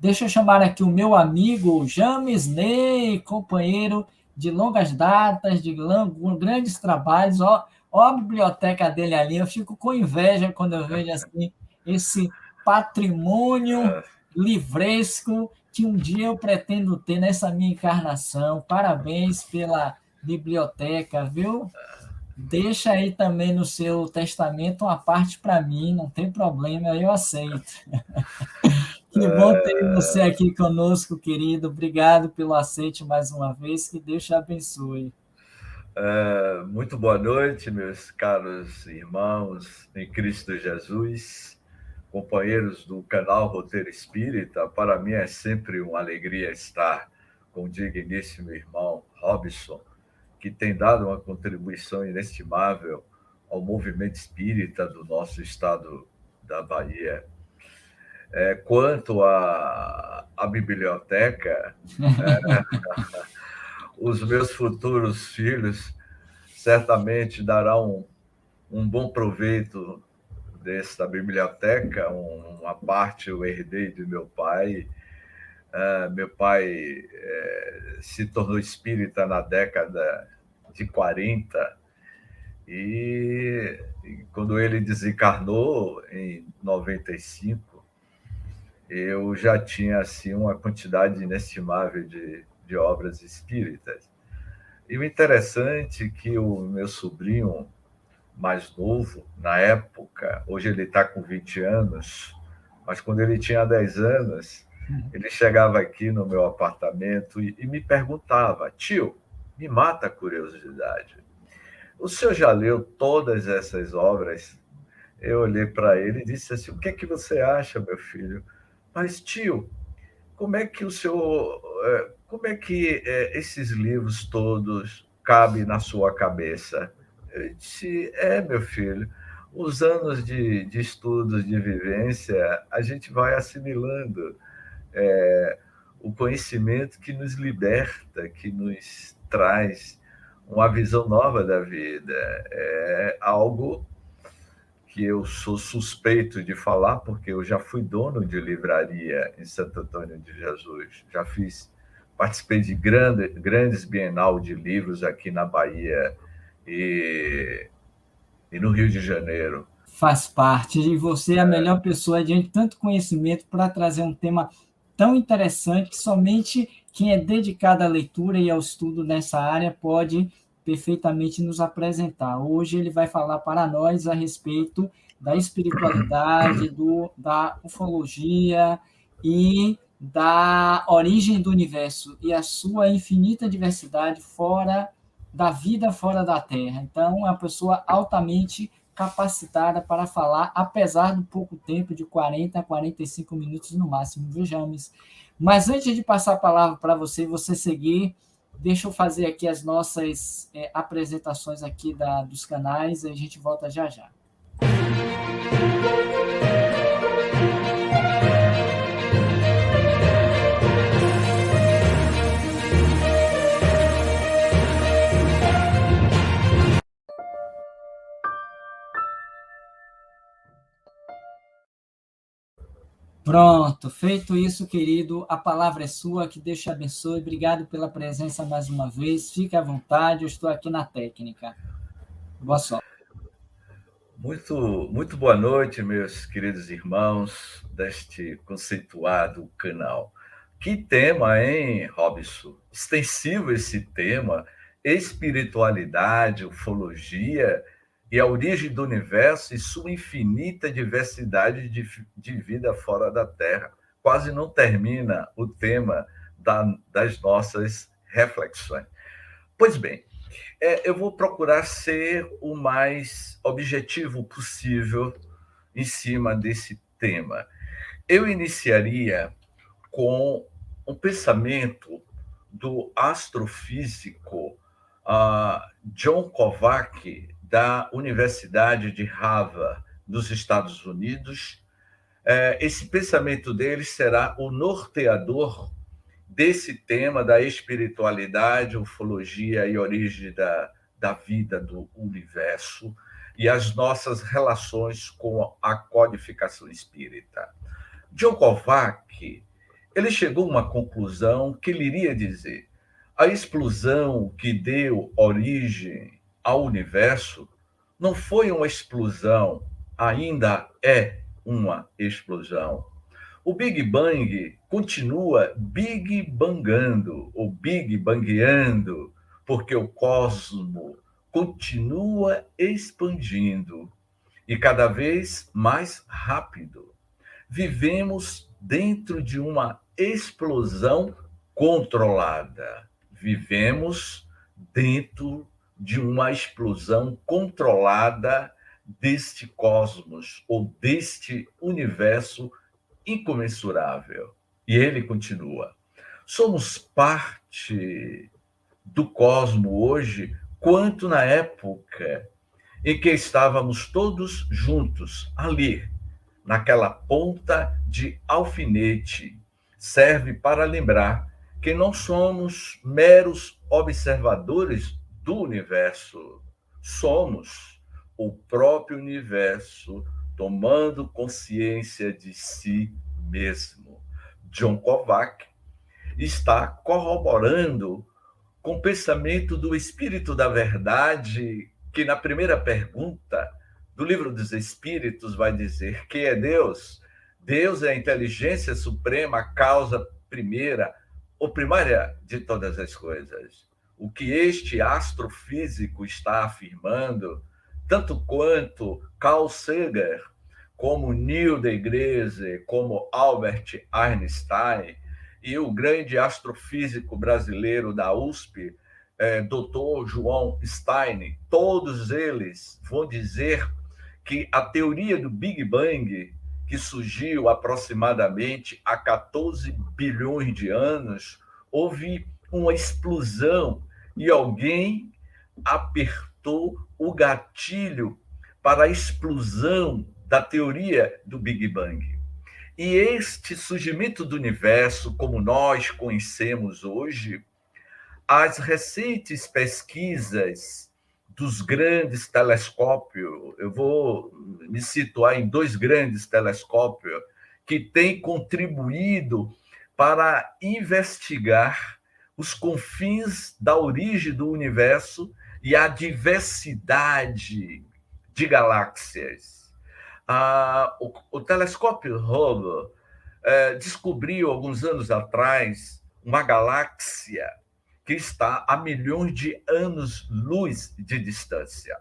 Deixa eu chamar aqui o meu amigo James Ney, companheiro de longas datas, de grandes trabalhos. Ó a biblioteca dele ali, eu fico com inveja quando eu vejo assim, esse patrimônio livresco que um dia eu pretendo ter nessa minha encarnação. Parabéns pela biblioteca, viu? Deixa aí também no seu testamento uma parte para mim, não tem problema, eu aceito. Que bom ter você aqui conosco, querido. Obrigado pelo aceite mais uma vez. Que Deus te abençoe. Muito boa noite, meus caros irmãos em Cristo Jesus, companheiros do canal Roteiro Espírita. Para mim é sempre uma alegria estar com o digníssimo irmão Robson, que tem dado uma contribuição inestimável ao movimento espírita do nosso estado da Bahia. Quanto à biblioteca, os meus futuros filhos certamente darão um bom proveito desta biblioteca. Uma parte eu herdei do meu pai. Meu pai se tornou espírita na década de 40 e quando ele desencarnou em 95, eu já tinha assim uma quantidade inestimável de obras espíritas. E o interessante é que o meu sobrinho mais novo, na época, hoje ele está com 20 anos, mas quando ele tinha 10 anos, ele chegava aqui no meu apartamento e me perguntava: tio, me mata a curiosidade, o senhor já leu todas essas obras? Eu olhei para ele e disse assim: o que é que você acha, meu filho? Mas, tio, como é que esses livros todos cabem na sua cabeça? Eu disse: meu filho, os anos de estudos, de vivência, a gente vai assimilando o conhecimento que nos liberta, que nos traz uma visão nova da vida. É algo que eu sou suspeito de falar, porque eu já fui dono de livraria em Santo Antônio de Jesus, participei de grandes bienal de livros aqui na Bahia e no Rio de Janeiro. Faz parte. E você é a melhor pessoa diante de tanto conhecimento para trazer um tema tão interessante que somente quem é dedicado à leitura e ao estudo nessa área pode perfeitamente nos apresentar. Hoje ele vai falar para nós a respeito da espiritualidade, da ufologia e da origem do universo e a sua infinita diversidade fora da vida, fora da Terra. Então, é uma pessoa altamente capacitada para falar, apesar do pouco tempo, de 40 a 45 minutos no máximo, vejamos. Mas antes de passar a palavra para você seguir, deixa eu fazer aqui as nossas apresentações aqui dos canais e a gente volta já já. Pronto, feito isso, querido, a palavra é sua, que Deus te abençoe. Obrigado pela presença mais uma vez. Fique à vontade, eu estou aqui na técnica. Boa sorte. Muito boa noite, meus queridos irmãos deste conceituado canal. Que tema, hein, Robson? Extensivo esse tema, espiritualidade, ufologia e a origem do universo e sua infinita diversidade de vida fora da Terra. Quase não termina o tema das nossas reflexões. Pois bem, eu vou procurar ser o mais objetivo possível em cima desse tema. Eu iniciaria com um pensamento do astrofísico John Kovac, da Universidade de Harvard, nos Estados Unidos. Esse pensamento dele será o norteador desse tema da espiritualidade, ufologia e origem da vida, do universo e as nossas relações com a codificação espírita. John Kovac, ele chegou a uma conclusão que ele iria dizer: a explosão que deu origem ao universo não foi uma explosão, ainda é uma explosão. O Big Bang continua Big Bangando, ou Big Bangueando, porque o cosmo continua expandindo e cada vez mais rápido. Vivemos dentro de uma explosão controlada. Vivemos dentro de uma explosão controlada deste cosmos ou deste universo incomensurável. E ele continua: somos parte do cosmo hoje, quanto na época em que estávamos todos juntos ali, naquela ponta de alfinete. Serve para lembrar que não somos meros observadores do universo. Somos o próprio universo tomando consciência de si mesmo. John Kovac está corroborando com o pensamento do Espírito da Verdade, que na primeira pergunta do Livro dos Espíritos vai dizer: quem é Deus? Deus é a inteligência suprema, a causa primeira ou primária de todas as coisas. O que este astrofísico está afirmando, tanto quanto Carl Sagan, como Neil deGrasse, como Albert Einstein, e o grande astrofísico brasileiro da USP, Dr. João Stein, todos eles vão dizer que a teoria do Big Bang, que surgiu aproximadamente há 14 bilhões de anos, houve uma explosão e alguém apertou o gatilho para a explosão da teoria do Big Bang. E este surgimento do universo, como nós conhecemos hoje, as recentes pesquisas dos grandes telescópios, eu vou me situar em dois grandes telescópios que têm contribuído para investigar os confins da origem do universo e a diversidade de galáxias. O telescópio Hubble descobriu, alguns anos atrás, uma galáxia que está a milhões de anos-luz de distância.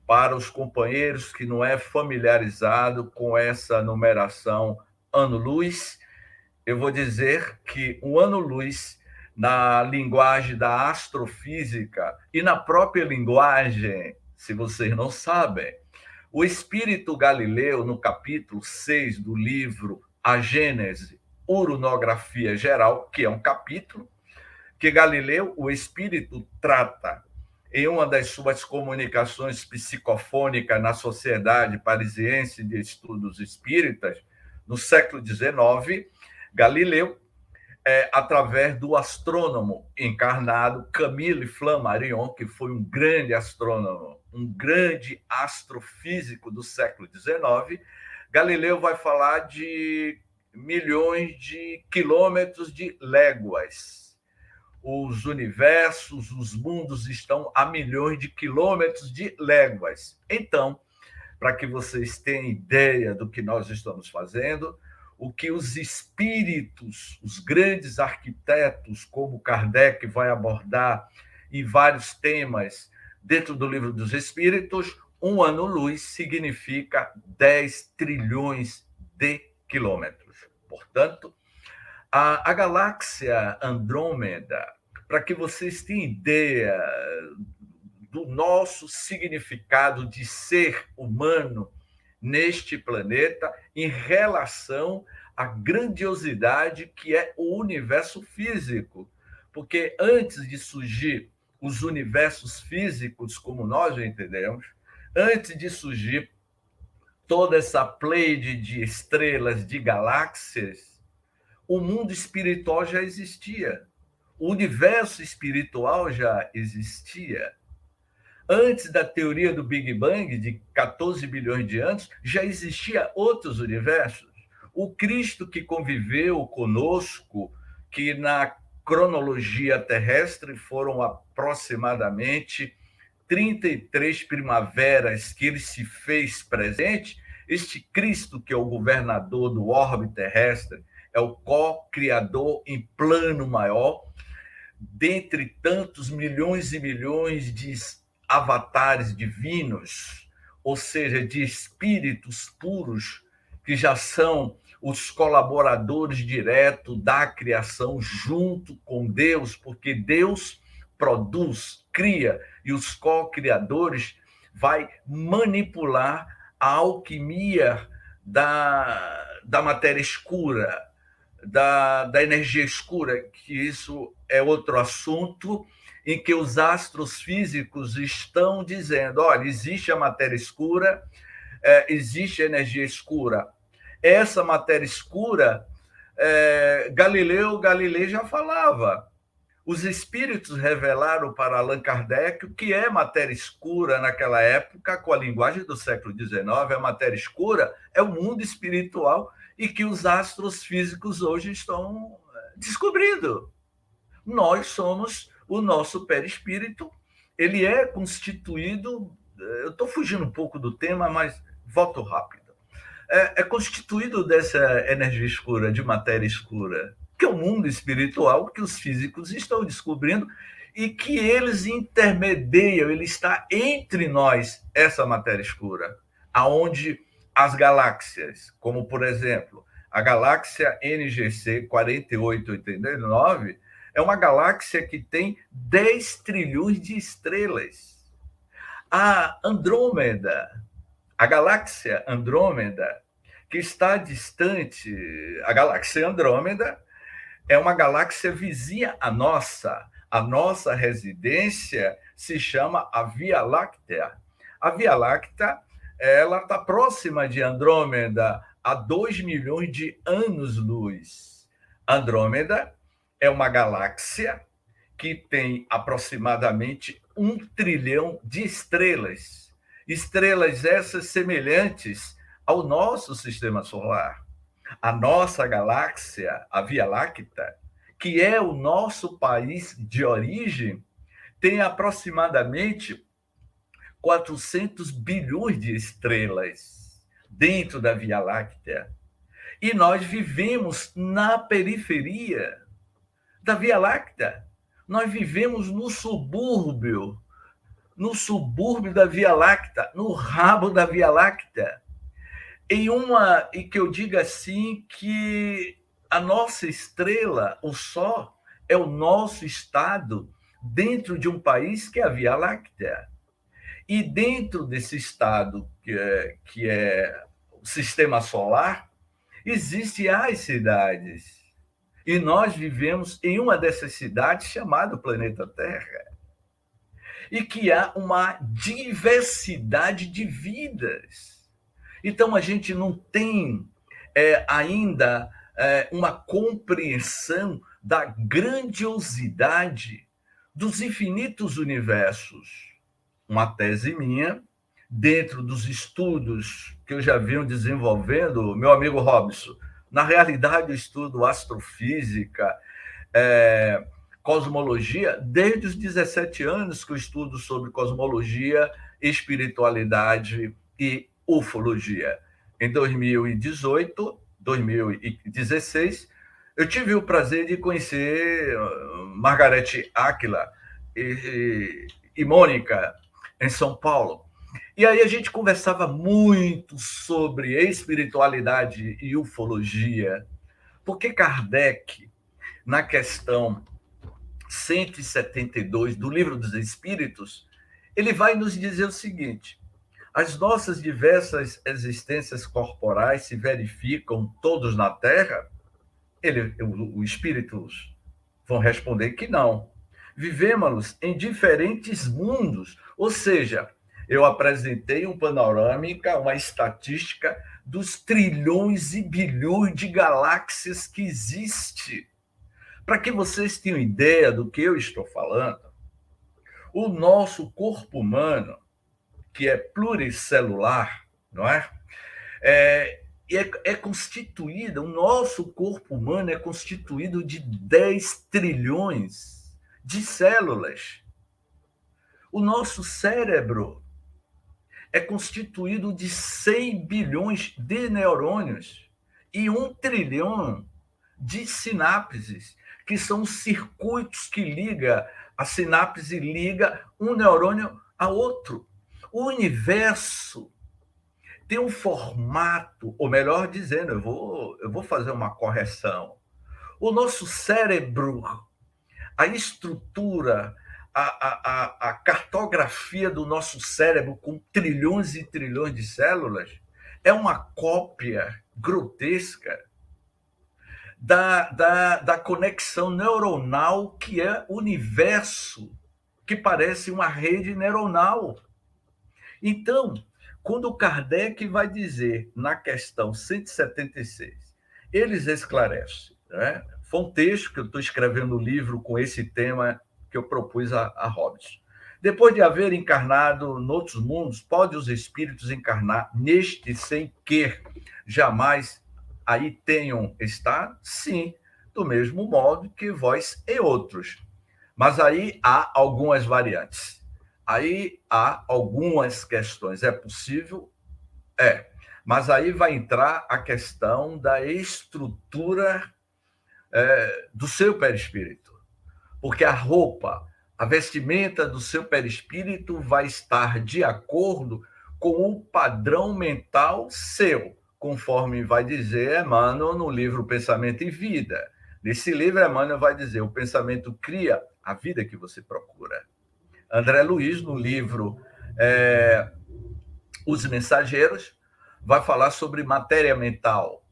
Para os companheiros que não é familiarizado com essa numeração ano-luz, eu vou dizer que um ano-luz, na linguagem da astrofísica e na própria linguagem, se vocês não sabem, o espírito Galileu, no capítulo 6 do livro A Gênese, Uranografia Geral, que é um capítulo que Galileu, o espírito, trata em uma das suas comunicações psicofônicas na Sociedade Parisiense de Estudos Espíritas, no século XIX, Galileu, através do astrônomo encarnado Camille Flammarion, que foi um grande astrônomo, um grande astrofísico do século XIX, Galileu vai falar de milhões de quilômetros de léguas. Os universos, os mundos estão a milhões de quilômetros de léguas. Então, para que vocês tenham ideia do que nós estamos fazendo, o que os espíritos, os grandes arquitetos, como Kardec vai abordar em vários temas dentro do Livro dos Espíritos, um ano-luz significa 10 trilhões de quilômetros. Portanto, a galáxia Andrômeda, para que vocês tenham ideia do nosso significado de ser humano neste planeta em relação à grandiosidade que é o universo físico. Porque antes de surgir os universos físicos como nós o entendemos, antes de surgir toda essa pleiade de estrelas, de galáxias, o mundo espiritual já existia. O universo espiritual já existia. Antes da teoria do Big Bang, de 14 bilhões de anos, já existia outros universos. o Cristo que conviveu conosco, que na cronologia terrestre foram aproximadamente 33 primaveras que ele se fez presente, este Cristo, que é o governador do orbe terrestre, é o co-criador em plano maior, dentre tantos milhões e milhões de avatares divinos, ou seja, de espíritos puros, que já são os colaboradores diretos da criação junto com Deus, porque Deus produz, cria, e os co-criadores vai manipular a alquimia da matéria escura, da energia escura, que isso é outro assunto, em que os astros físicos estão dizendo, olha, existe a matéria escura, existe a energia escura. Essa matéria escura, Galileu Galilei já falava. Os espíritos revelaram para Allan Kardec o que é matéria escura naquela época, com a linguagem do século XIX. A matéria escura é o mundo espiritual e que os astros físicos hoje estão descobrindo. Nós somos o nosso perispírito, ele é constituído, eu estou fugindo um pouco do tema, mas volto rápido. É constituído dessa energia escura, de matéria escura, que é o mundo espiritual que os físicos estão descobrindo e que eles intermediam, ele está entre nós, essa matéria escura, aonde as galáxias, como, por exemplo, a galáxia NGC 4889, é uma galáxia que tem 10 trilhões de estrelas. A Andrômeda, a galáxia Andrômeda, que está distante, a galáxia Andrômeda é uma galáxia vizinha à nossa. A nossa residência se chama a Via Láctea. A Via Láctea, ela está próxima de Andrômeda a 2 milhões de anos-luz. Andrômeda é uma galáxia que tem aproximadamente 1 trilhão de estrelas. Estrelas essas semelhantes ao nosso sistema solar. A nossa galáxia, a Via Láctea, que é o nosso país de origem, tem aproximadamente 400 bilhões de estrelas dentro da Via Láctea. E nós vivemos na periferia da Via Láctea. Nós vivemos no subúrbio da Via Láctea, no rabo da Via Láctea. E que eu diga assim, que a nossa estrela, o Sol, é o nosso estado dentro de um país que é a Via Láctea. E dentro desse estado, que é o sistema solar, existem as cidades. E nós vivemos em uma dessas cidades chamada planeta Terra. E que há uma diversidade de vidas. Então, a gente não tem ainda uma compreensão da grandiosidade dos infinitos universos. Uma tese minha, dentro dos estudos que eu já venho desenvolvendo, meu amigo Robson, na realidade eu estudo astrofísica, cosmologia, desde os 17 anos que eu estudo sobre cosmologia, espiritualidade e ufologia. Em 2018, 2016, eu tive o prazer de conhecer Margarete Áquila e Mônica, em São Paulo. E aí a gente conversava muito sobre espiritualidade e ufologia, porque Kardec, na questão 172 do Livro dos Espíritos, ele vai nos dizer o seguinte: as nossas diversas existências corporais se verificam todos na Terra? Os espíritos vão responder que não. Vivemos em diferentes mundos, ou seja, eu apresentei um panorâmica, uma estatística dos trilhões e bilhões de galáxias que existem. Para que vocês tenham ideia do que eu estou falando, o nosso corpo humano, que é pluricelular, não é? é constituída, o nosso corpo humano é constituído de 10 trilhões de células. O nosso cérebro é constituído de 100 bilhões de neurônios e 1 trilhão de sinapses, que são os circuitos que liga, a sinapse liga um neurônio a outro. O universo tem um formato, ou melhor dizendo, eu vou fazer uma correção. O nosso cérebro, a estrutura, a cartografia do nosso cérebro com trilhões e trilhões de células é uma cópia grotesca da conexão neuronal que é o universo, que parece uma rede neuronal. Então, quando Kardec vai dizer na questão 176, eles esclarecem, né? Foi um texto que eu estou escrevendo um livro com esse tema que eu propus a Hobbes. Depois de haver encarnado noutros mundos, pode os espíritos encarnar neste sem que jamais aí tenham estado? Sim, do mesmo modo que vós e outros. Mas aí há algumas variantes. Aí há algumas questões. É possível? É. Mas aí vai entrar a questão da estrutura do seu perispírito. Porque a roupa, a vestimenta do seu perispírito vai estar de acordo com o padrão mental seu, conforme vai dizer Emmanuel no livro Pensamento e Vida. Nesse livro, Emmanuel vai dizer: o pensamento cria a vida que você procura. André Luiz, no livro Os Mensageiros, vai falar sobre matéria mental.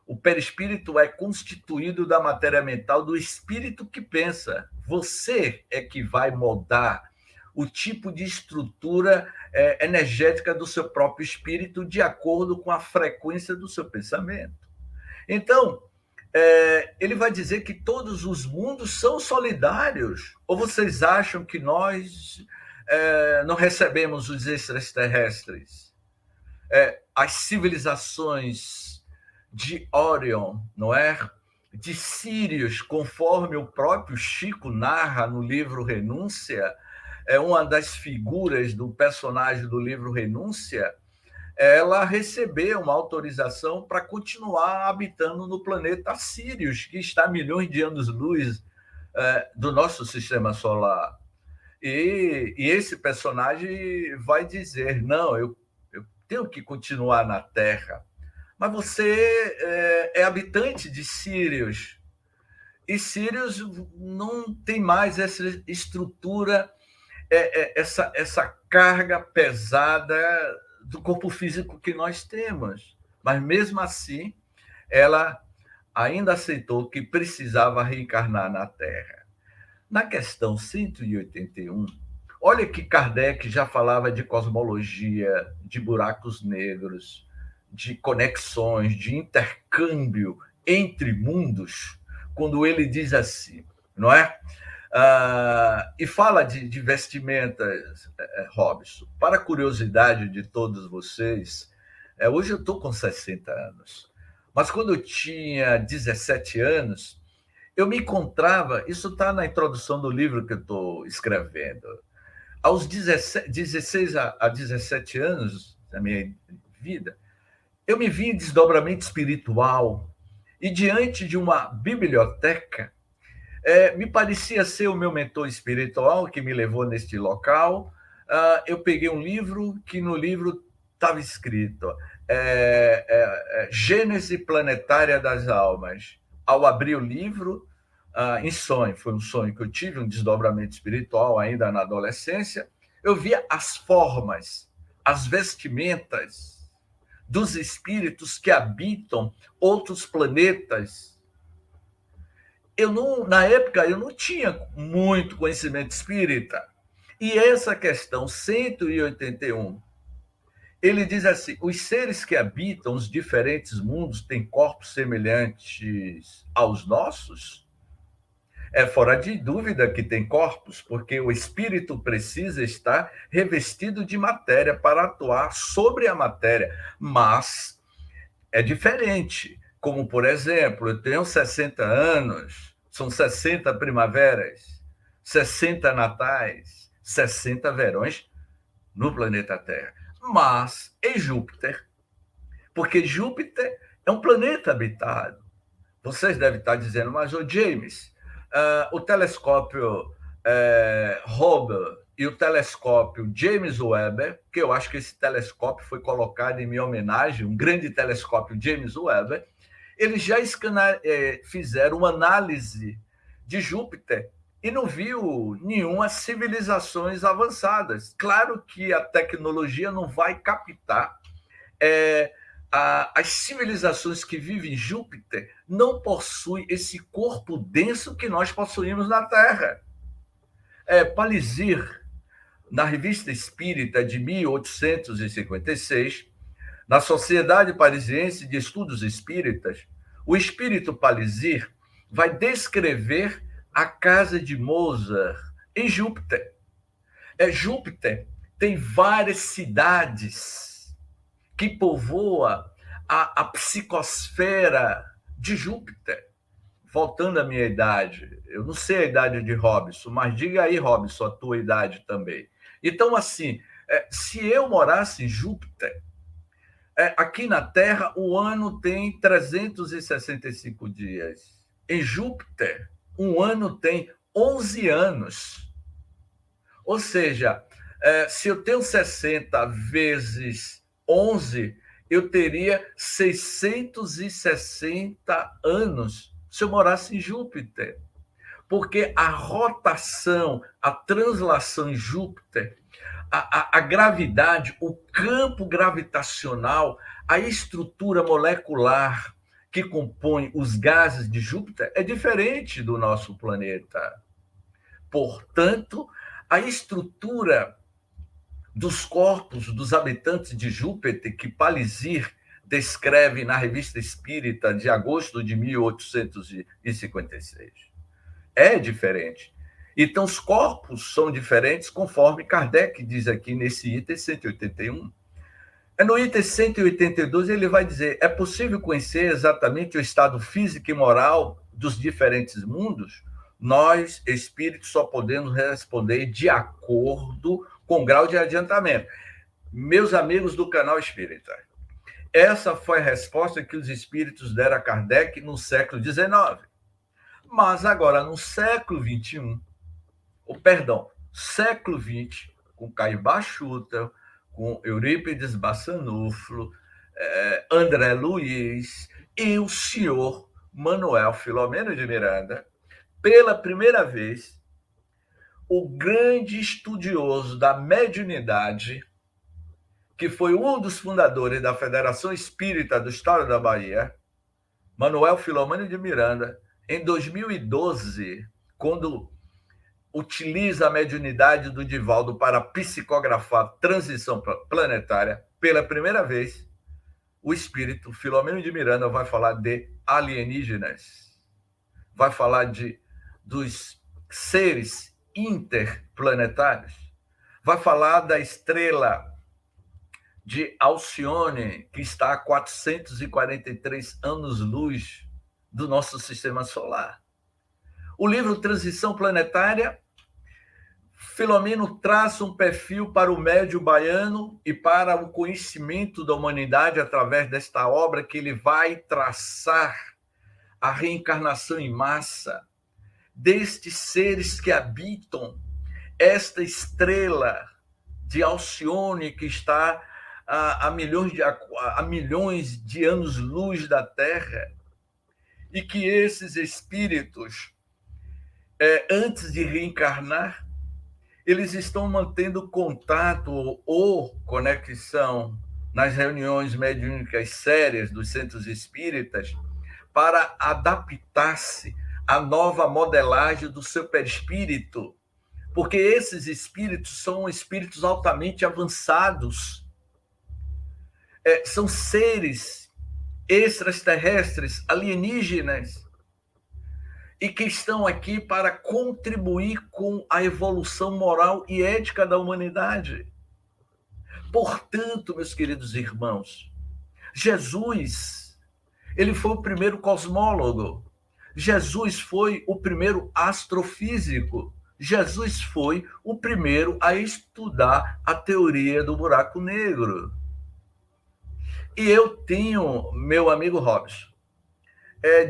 O perispírito é constituído da matéria mental do espírito que pensa. Você é que vai moldar o tipo de estrutura energética do seu próprio espírito de acordo com a frequência do seu pensamento. Então, ele vai dizer que todos os mundos são solidários. Ou vocês acham que nós não recebemos os extraterrestres? As civilizações de Orion, não é? De Sírios, conforme o próprio Chico narra no livro Renúncia, é uma das figuras do personagem do livro Renúncia, ela recebeu uma autorização para continuar habitando no planeta Sírios, que está a milhões de anos-luz do nosso sistema solar. E esse personagem vai dizer: não, eu tenho que continuar na Terra. Mas você é habitante de Sírios, e Sírios não tem mais essa estrutura, essa carga pesada do corpo físico que nós temos. Mas, mesmo assim, ela ainda aceitou que precisava reencarnar na Terra. Na questão 181, olha que Kardec já falava de cosmologia, de buracos negros, de conexões, de intercâmbio entre mundos, quando ele diz assim, não é? E fala de vestimentas, Robson. Para a curiosidade de todos vocês, hoje eu estou com 60 anos, mas quando eu tinha 17 anos, eu me encontrava, isso está na introdução do livro que eu estou escrevendo, aos 16 a 17 anos da minha vida, eu me vi em desdobramento espiritual e diante de uma biblioteca, me parecia ser o meu mentor espiritual que me levou neste local. Eu peguei um livro que no livro estava escrito Gênese Planetária das Almas. Ao abrir o livro, em sonho, foi um sonho que eu tive, um desdobramento espiritual ainda na adolescência, eu via as formas, as vestimentas dos espíritos que habitam outros planetas. Na época, eu não tinha muito conhecimento espírita. E essa questão 181, ele diz assim: os seres que habitam os diferentes mundos têm corpos semelhantes aos nossos? É fora de dúvida que tem corpos, porque o espírito precisa estar revestido de matéria para atuar sobre a matéria. Mas é diferente. Como, por exemplo, eu tenho 60 anos, são 60 primaveras, 60 natais, 60 verões no planeta Terra. Mas em Júpiter, porque Júpiter é um planeta habitado. Vocês devem estar dizendo, mas o James, o telescópio Hubble e o telescópio James Webb, que eu acho que esse telescópio foi colocado em minha homenagem, um grande telescópio James Webb, eles já fizeram uma análise de Júpiter e não viu nenhuma civilizações avançadas. Claro que a tecnologia não vai captar as civilizações que vivem em Júpiter não possuem esse corpo denso que nós possuímos na Terra. Palissy, na Revista Espírita de 1856, na Sociedade Parisiense de Estudos Espíritas, o espírito Palissy vai descrever a casa de Mozart em Júpiter. Júpiter tem várias cidades que povoa a psicosfera de Júpiter. Voltando à minha idade, eu não sei a idade de Robson, mas diga aí, Robson, a tua idade também. Então, assim, se eu morasse em Júpiter, aqui na Terra o ano tem 365 dias. Em Júpiter, um ano tem 11 anos. Ou seja, se eu tenho 60 vezes 11, eu teria 660 anos se eu morasse em Júpiter. Porque a rotação, a translação em Júpiter, a gravidade, o campo gravitacional, a estrutura molecular que compõe os gases de Júpiter é diferente do nosso planeta. Portanto, a estrutura dos corpos dos habitantes de Júpiter, que Palissy descreve na Revista Espírita de agosto de 1856, é diferente. Então, os corpos são diferentes, conforme Kardec diz aqui nesse item 181. No item 182, ele vai dizer: é possível conhecer exatamente o estado físico e moral dos diferentes mundos? Nós, espíritos, só podemos responder de acordo com o grau de adiantamento. Meus amigos do canal Espírita, essa foi a resposta que os espíritos deram a Kardec no século XIX. Mas agora, no século XXI, século XX, com Caio Bachuta, com Eurípides Bassanuflo, André Luiz e o senhor Manuel Filomeno de Miranda, pela primeira vez, o grande estudioso da mediunidade, que foi um dos fundadores da Federação Espírita do Estado da Bahia, Manuel Filomeno de Miranda, em 2012, quando utiliza a mediunidade do Divaldo para psicografar transição planetária, pela primeira vez, o espírito Filomeno de Miranda vai falar de alienígenas, vai falar dos seres interplanetários, vai falar da estrela de Alcione, que está a 443 anos-luz do nosso sistema solar. O livro Transição Planetária, Filomeno traça um perfil para o médio baiano e para o conhecimento da humanidade através desta obra que ele vai traçar a reencarnação em massa destes seres que habitam esta estrela de Alcione, que está a milhões de anos-luz da Terra, e que esses espíritos, antes de reencarnar, eles estão mantendo contato ou conexão nas reuniões mediúnicas sérias dos centros espíritas para adaptar-se à nova modelagem do seu perispírito, porque esses espíritos são espíritos altamente avançados, são seres extraterrestres, alienígenas, e que estão aqui para contribuir com a evolução moral e ética da humanidade. Portanto, meus queridos irmãos, Jesus Ele foi o primeiro cosmólogo. Jesus foi o primeiro astrofísico. Jesus foi o primeiro a estudar a teoria do buraco negro. E eu tenho, meu amigo Robson,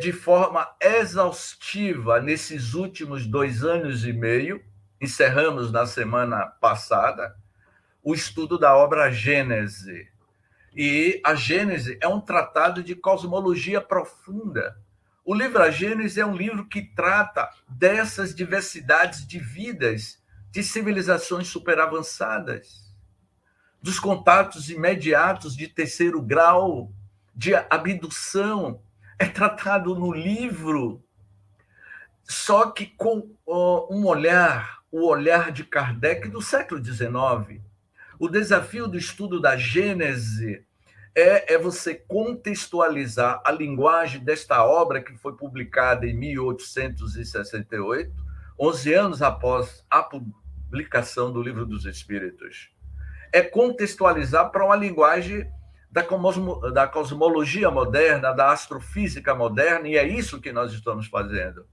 de forma exaustiva, nesses últimos 2 anos e meio, encerramos na semana passada, o estudo da obra Gênese. E a Gênese é um tratado de cosmologia profunda. O livro A Gênese é um livro que trata dessas diversidades de vidas, de civilizações superavançadas, dos contatos imediatos de terceiro grau, de abdução. É tratado no livro, só que com um olhar, o olhar de Kardec do século XIX. O desafio do estudo da Gênese é você contextualizar a linguagem desta obra que foi publicada em 1868, 11 anos após a publicação do Livro dos Espíritos. É contextualizar para uma linguagem da cosmologia moderna, da astrofísica moderna, e é isso que nós estamos fazendo.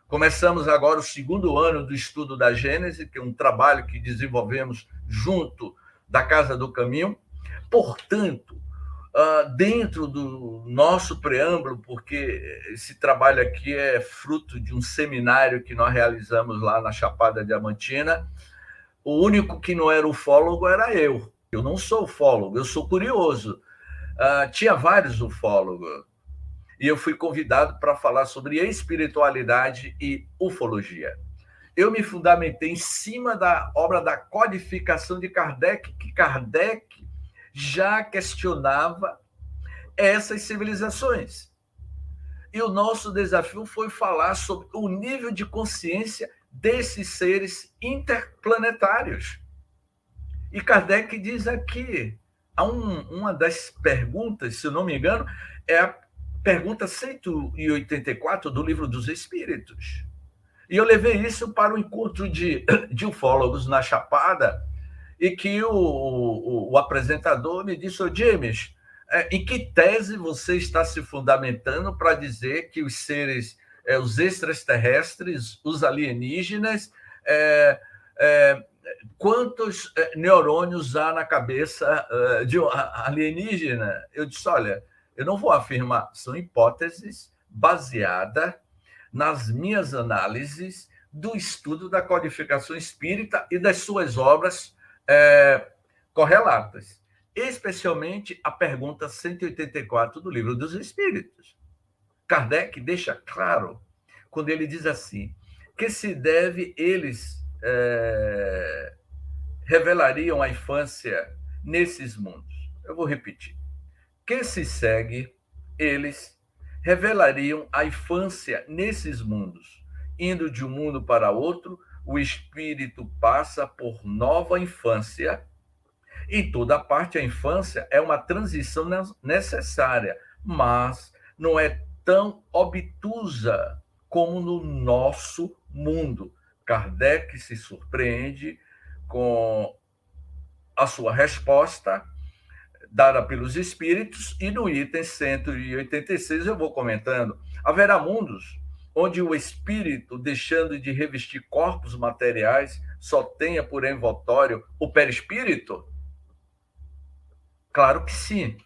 Começamos agora o 2º ano do estudo da Gênese, que é um trabalho que desenvolvemos junto da Casa do Caminho. Portanto, dentro do nosso preâmbulo, porque esse trabalho aqui é fruto de um seminário que nós realizamos lá na Chapada Diamantina, o único que não era ufólogo era eu. Eu não sou ufólogo, eu sou curioso. Tinha vários ufólogos. E eu fui convidado para falar sobre espiritualidade e ufologia. Eu me fundamentei em cima da obra da codificação de Kardec, que Kardec já questionava essas civilizações. E o nosso desafio foi falar sobre o nível de consciência desses seres interplanetários. E Kardec diz aqui, uma das perguntas, se eu não me engano, é a pergunta 184 do Livro dos Espíritos. E eu levei isso para o encontro de ufólogos na Chapada, e que o apresentador me disse: ô James, em que tese você está se fundamentando para dizer que os seres, os extraterrestres, os alienígenas, quantos neurônios há na cabeça de um alienígena? Eu disse: olha, eu não vou afirmar, são hipóteses baseadas nas minhas análises do estudo da codificação espírita e das suas obras correlatas, especialmente a pergunta 184 do Livro dos Espíritos. Kardec deixa claro, quando ele diz assim, que se deve eles revelariam a infância nesses mundos. Eu vou repetir. Que se segue, eles revelariam a infância nesses mundos. Indo de um mundo para outro, o espírito passa por nova infância. Em toda parte, a infância é uma transição necessária, mas não é tão obtusa como no nosso mundo. Kardec se surpreende com a sua resposta dada pelos espíritos, e no item 186 eu vou comentando. Haverá mundos onde o espírito, deixando de revestir corpos materiais, só tenha por envoltório o perispírito? Claro que sim.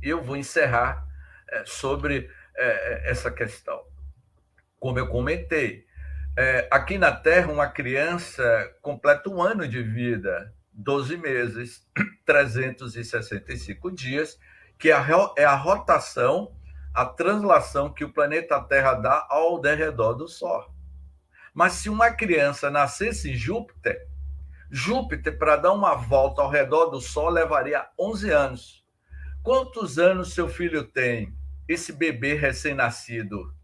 Eu vou encerrar sobre essa questão. Como eu comentei, aqui na Terra, uma criança completa 1 ano de vida, 12 meses, 365 dias, que é a rotação, a translação que o planeta Terra dá ao derredor do Sol. Mas se uma criança nascesse em Júpiter, para dar uma volta ao redor do Sol, levaria 11 anos. Quantos anos seu filho tem? Esse bebê recém-nascido?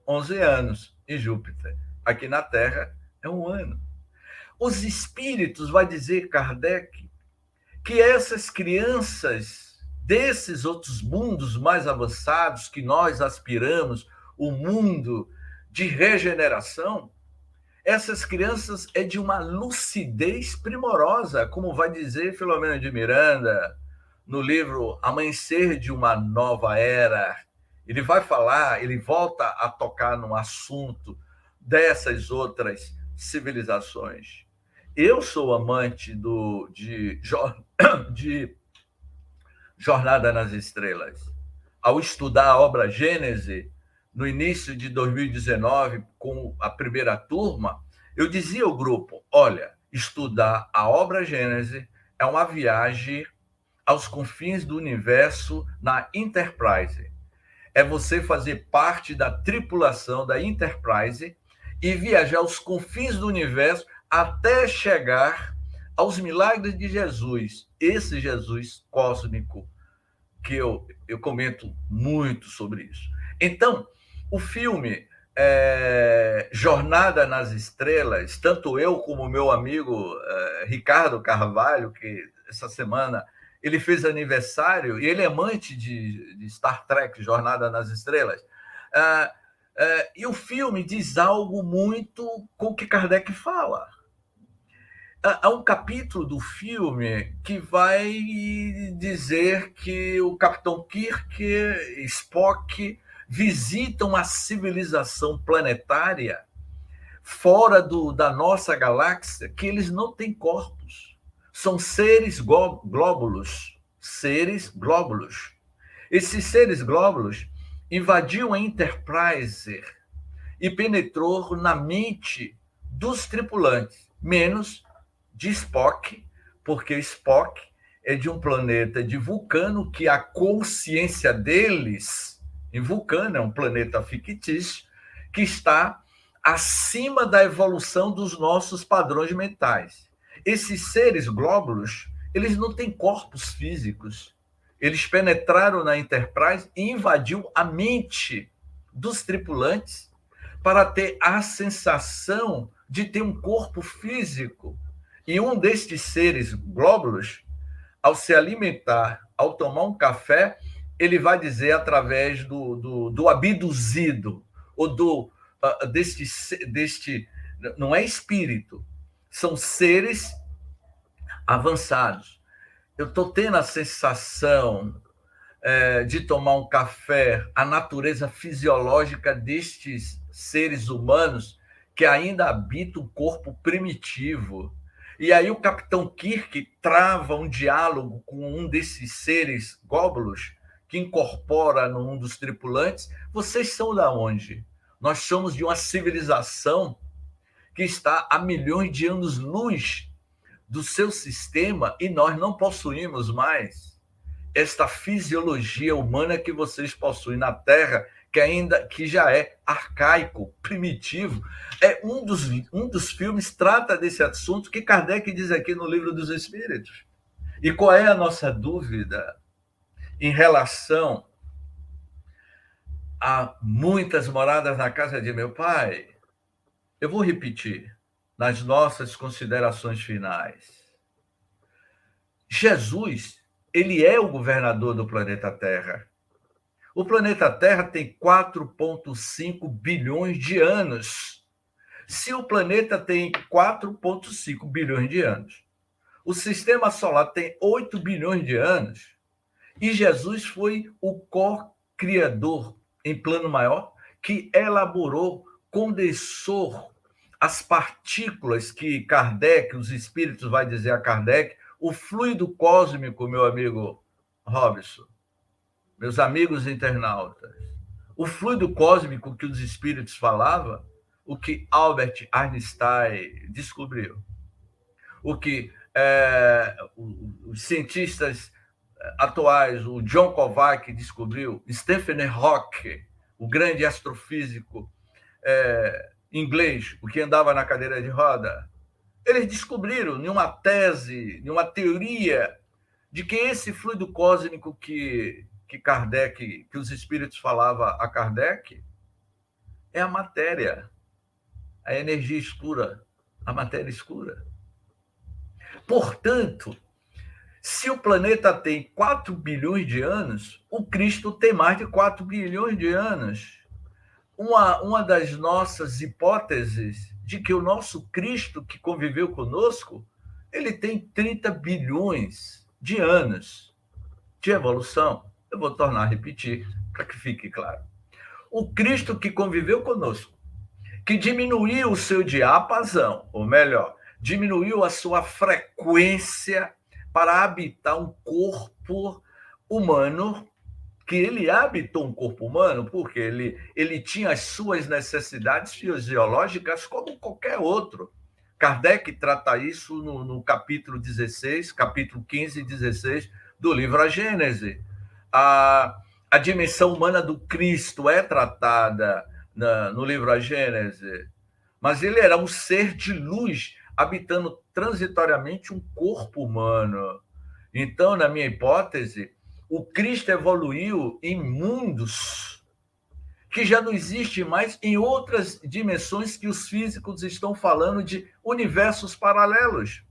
11 anos em Júpiter. Aqui na Terra é 1 ano. Os espíritos, vai dizer Kardec, que essas crianças desses outros mundos mais avançados que nós aspiramos, o mundo de regeneração, essas crianças é de uma lucidez primorosa, como vai dizer Filomena de Miranda no livro Amanhecer de uma Nova Era, Ele vai falar, ele volta a tocar no assunto dessas outras civilizações. Eu sou amante de Jornada nas Estrelas. Ao estudar a obra Gênese, no início de 2019, com a primeira turma, eu dizia ao grupo: olha, estudar a obra Gênese é uma viagem aos confins do universo na Enterprise. É você fazer parte da tripulação da Enterprise e viajar aos confins do universo até chegar aos milagres de Jesus, esse Jesus cósmico que eu comento muito sobre isso. Então, o filme Jornada nas Estrelas, tanto eu como o meu amigo Ricardo Carvalho, que essa semana ele fez aniversário, e ele é amante de Star Trek, Jornada nas Estrelas, e o filme diz algo muito com o que Kardec fala. Há um capítulo do filme que vai dizer que o Capitão Kirk e Spock visitam uma civilização planetária fora da nossa galáxia, que eles não têm corpos. São seres glóbulos. Seres glóbulos. Esses seres glóbulos invadiam a Enterprise e penetrou na mente dos tripulantes, menos de Spock, porque Spock é de um planeta de Vulcano, que a consciência deles, em Vulcano, é um planeta fictício, que está acima da evolução dos nossos padrões mentais. Esses seres glóbulos, eles não têm corpos físicos. Eles penetraram na Enterprise e invadiu a mente dos tripulantes para ter a sensação de ter um corpo físico. E um destes seres glóbulos, ao se alimentar, ao tomar um café, ele vai dizer através do abduzido, ou deste não é espírito, são seres avançados. Eu estou tendo a sensação de tomar um café, a natureza fisiológica destes seres humanos que ainda habitam o corpo primitivo. E aí o Capitão Kirk trava um diálogo com um desses seres glóbulos que incorpora num dos tripulantes. Vocês são da onde? Nós somos de uma civilização que está a milhões de anos-luz do seu sistema e nós não possuímos mais esta fisiologia humana que vocês possuem na Terra, que já é arcaico, primitivo. Um dos filmes trata desse assunto que Kardec diz aqui no Livro dos Espíritos. E qual é a nossa dúvida em relação a muitas moradas na casa de meu pai? Eu vou repetir nas nossas considerações finais. Jesus, ele é o governador do planeta Terra. O planeta Terra tem 4,5 bilhões de anos. Se o planeta tem 4,5 bilhões de anos, o sistema solar tem 8 bilhões de anos, e Jesus foi o co-criador em plano maior que elaborou, condensou as partículas que Kardec, os espíritos vai dizer a Kardec, o fluido cósmico, meu amigo Robson, meus amigos internautas, o fluido cósmico que os espíritos falavam, o que Albert Einstein descobriu, o que os cientistas atuais, o John Kovac descobriu, Stephen Hawking, o grande astrofísico inglês, o que andava na cadeira de roda, eles descobriram em uma tese, em uma teoria, de que esse fluido cósmico que Kardec, que os espíritos falavam a Kardec, é a matéria, a energia escura, a matéria escura. Portanto, se o planeta tem 4 bilhões de anos, o Cristo tem mais de 4 bilhões de anos. Uma das nossas hipóteses de que o nosso Cristo, que conviveu conosco, ele tem 30 bilhões de anos de evolução. Eu vou tornar a repetir. para que fique claro. O Cristo que conviveu conosco, que diminuiu o seu diapasão, ou melhor, diminuiu a sua frequência para habitar um corpo humano, que ele habitou um corpo humano, porque ele tinha as suas necessidades fisiológicas como qualquer outro. Kardec trata isso no capítulo 16, capítulo 15 e 16 do livro A Gênese. A dimensão humana do Cristo é tratada no livro A Gênese, mas ele era um ser de luz habitando transitoriamente um corpo humano. Então, na minha hipótese, o Cristo evoluiu em mundos que já não existe mais em outras dimensões que os físicos estão falando de universos paralelos.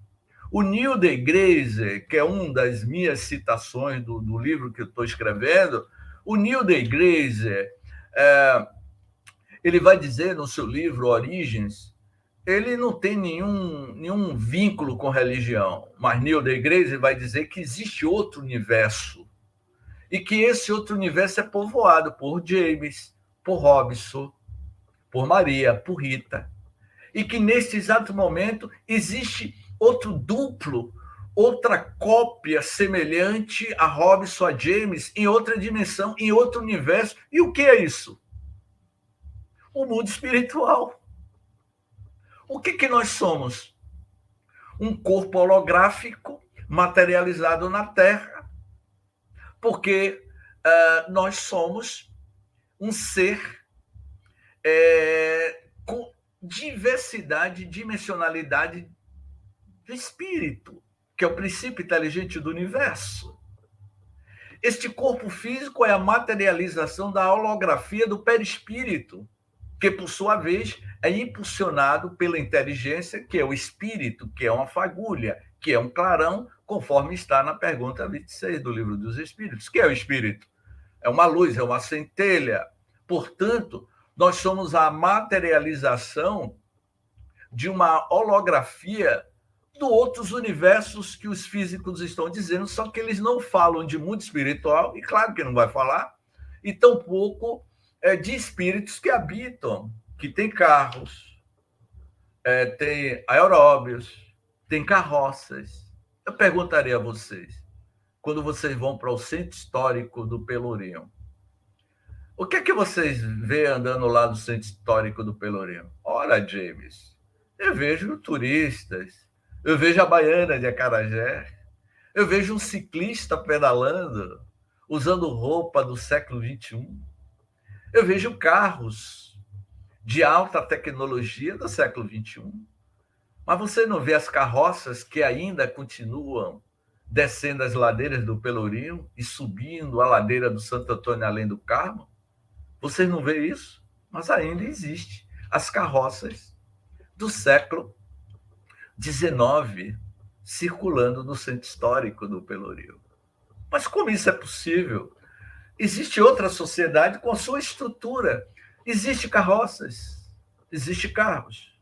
O Neil deGrasse, que é uma das minhas citações do livro que eu estou escrevendo, o Neil deGrasse, ele vai dizer no seu livro Origens, ele não tem nenhum vínculo com religião, mas Neil deGrasse vai dizer que existe outro universo e que esse outro universo é povoado por James, por Robson, por Maria, por Rita, e que nesse exato momento existe outro duplo, outra cópia semelhante a Robson, a James, em outra dimensão, em outro universo. E o que é isso? O mundo espiritual. O que nós somos? Um corpo holográfico materializado na Terra, porque nós somos um ser com diversidade, dimensionalidade do espírito, que é o princípio inteligente do universo. Este corpo físico é a materialização da holografia do perispírito, que, por sua vez, é impulsionado pela inteligência, que é o espírito, que é uma fagulha, que é um clarão, conforme está na pergunta 26 do Livro dos Espíritos. Que é o espírito? É uma luz, é uma centelha. Portanto, nós somos a materialização de uma holografia de outros universos que os físicos estão dizendo, só que eles não falam de mundo espiritual, e claro que não vai falar, e tampouco de espíritos que habitam, que tem carros, tem aeróbios, tem carroças. Eu perguntaria a vocês, quando vocês vão para o centro histórico do Pelourinho, o que é que vocês veem andando lá no centro histórico do Pelourinho? Ora, James, eu vejo turistas, eu vejo a baiana de acarajé, eu vejo um ciclista pedalando, usando roupa do século XXI, eu vejo carros de alta tecnologia do século XXI, mas você não vê as carroças que ainda continuam descendo as ladeiras do Pelourinho e subindo a ladeira do Santo Antônio além do Carmo? Vocês não veem isso? Mas ainda existe as carroças do século XIX circulando no centro histórico do Pelourinho. Mas como isso é possível? Existe outra sociedade com a sua estrutura. Existem carroças, existem carros.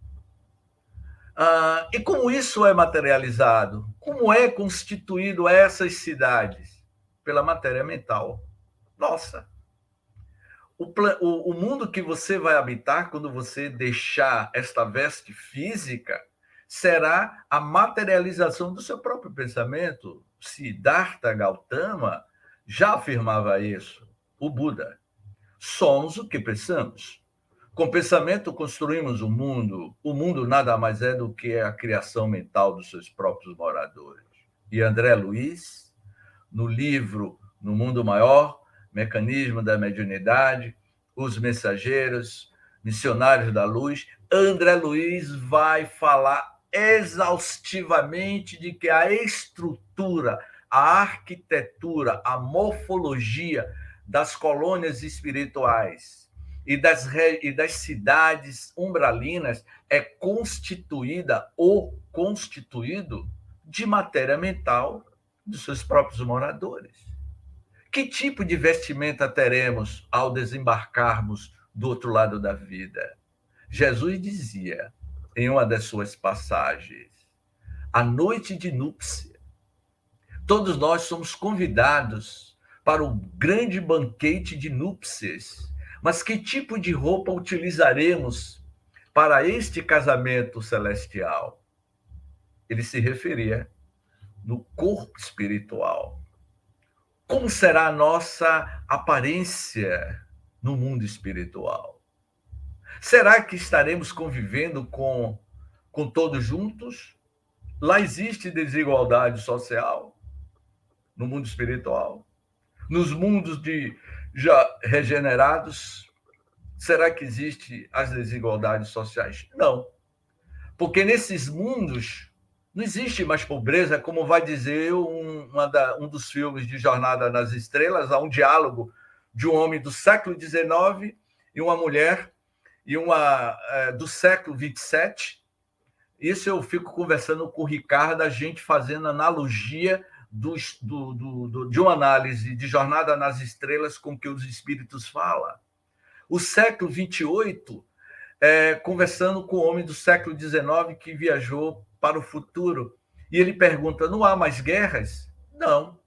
E como isso é materializado? Como é constituído essas cidades? Pela matéria mental. Nossa! O mundo que você vai habitar quando você deixar esta veste física será a materialização do seu próprio pensamento. Siddhartha Gautama já afirmava isso. O Buda. Somos o que pensamos. Com pensamento construímos o mundo. O mundo nada mais é do que a criação mental dos seus próprios moradores. E André Luiz, no livro No Mundo Maior, Mecanismo da Mediunidade, Os Mensageiros, Missionários da Luz, André Luiz vai falar exaustivamente de que a estrutura, a arquitetura, a morfologia das colônias espirituais e das cidades umbralinas é constituída ou constituído de matéria mental dos seus próprios moradores. Que tipo de vestimenta teremos ao desembarcarmos do outro lado da vida? Jesus dizia, em uma das suas passagens, a noite de núpcia, todos nós somos convidados para o grande banquete de núpcias. Mas que tipo de roupa utilizaremos para este casamento celestial? Ele se referia no corpo espiritual. Como será a nossa aparência no mundo espiritual? Será que estaremos convivendo com todos juntos? Lá existe desigualdade social no mundo espiritual. Nos mundos de já regenerados, será que existe as desigualdades sociais? Não. Porque nesses mundos não existe mais pobreza, como vai dizer um dos filmes de Jornada nas Estrelas, há um diálogo de um homem do século XIX e uma mulher do século XXVII. Isso eu fico conversando com o Ricardo, a gente fazendo analogia de uma análise de Jornada nas Estrelas com o que os espíritos falam. O século XXVIII, conversando com o homem do século XIX que viajou para o futuro, e ele pergunta, não há mais guerras? Não.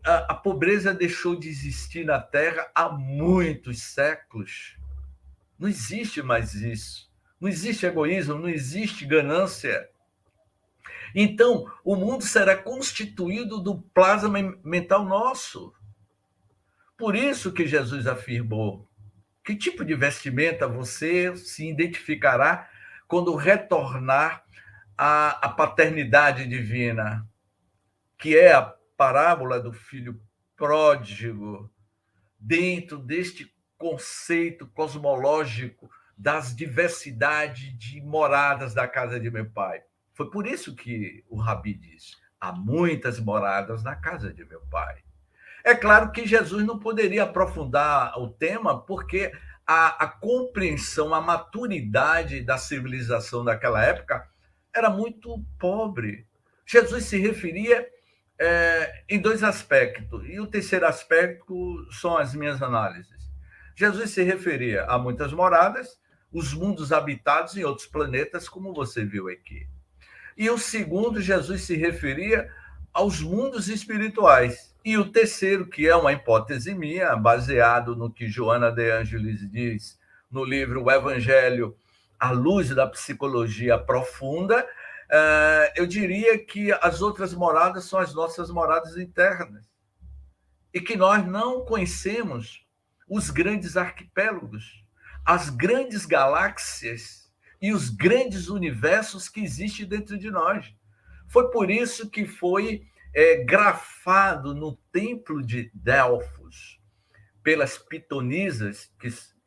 A pobreza deixou de existir na Terra há muitos séculos. Não existe mais isso. Não existe egoísmo, não existe ganância. Então, o mundo será constituído do plasma mental nosso. Por isso que Jesus afirmou: que tipo de vestimenta você se identificará quando retornar à paternidade divina, que é a parábola do filho pródigo, dentro deste conceito cosmológico das diversidades de moradas da casa de meu pai. Foi por isso que o Rabi diz: há muitas moradas na casa de meu pai. É claro que Jesus não poderia aprofundar o tema, porque a compreensão, a maturidade da civilização daquela época era muito pobre. Jesus se referia em dois aspectos, e o terceiro aspecto são as minhas análises. Jesus se referia a muitas moradas, os mundos habitados em outros planetas, como você viu aqui. E o segundo, Jesus se referia aos mundos espirituais. E o terceiro, que é uma hipótese minha, baseado no que Joana de Ângelis diz no livro O Evangelho à Luz da Psicologia Profunda, eu diria que as outras moradas são as nossas moradas internas. E que nós não conhecemos os grandes arquipélagos, as grandes galáxias e os grandes universos que existem dentro de nós. Foi por isso que foi grafado no templo de Delfos, pelas pitonisas,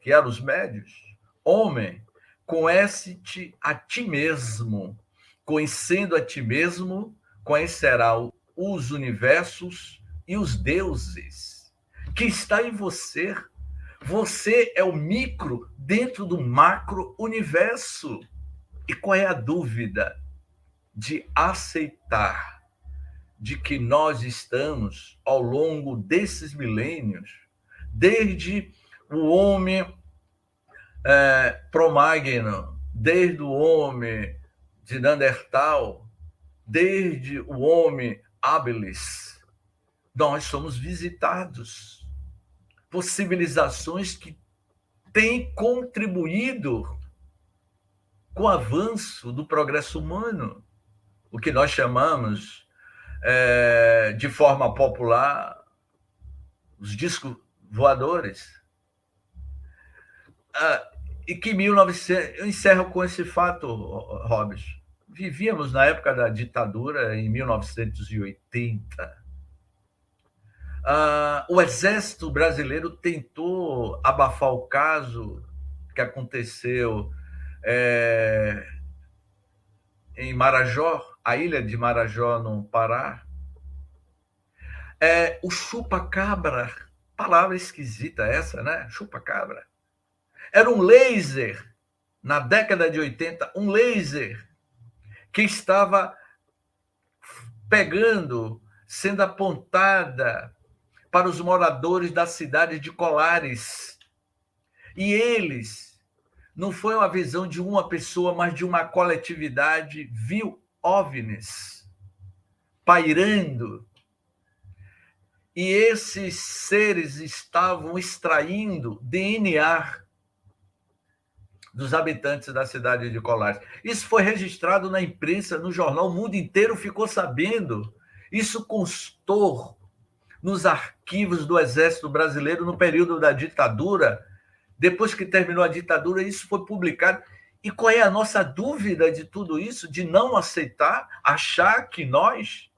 que eram os médios: homem, conhece-te a ti mesmo. Conhecendo a ti mesmo, conhecerá os universos e os deuses que está em você. Você é o micro dentro do macro universo. E qual é a dúvida? De aceitar de que nós estamos, ao longo desses milênios, desde o homem Cro-Magnon, desde o homem de Neandertal, desde o homem habilis, nós somos visitados por civilizações que têm contribuído com o avanço do progresso humano, o que nós chamamos, de forma popular, os discos voadores. E que 1900... Eu encerro com esse fato, Robson. Vivíamos na época da ditadura, em 1980. O Exército Brasileiro tentou abafar o caso que aconteceu em Marajó, a ilha de Marajó, no Pará. O chupa-cabra, palavra esquisita essa, né? Chupa-cabra. Era um laser, na década de 80, um laser que estava pegando, sendo apontada para os moradores da cidade de Colares. E eles, não foi uma visão de uma pessoa, mas de uma coletividade, viu OVNIs pairando. e esses seres estavam extraindo DNA dos habitantes da cidade de Colares. Isso foi registrado na imprensa, no jornal, o mundo inteiro ficou sabendo. Isso constou nos arquivos do Exército Brasileiro no período da ditadura. Depois que terminou a ditadura, isso foi publicado. E qual é a nossa dúvida de tudo isso? De não aceitar, achar que nós,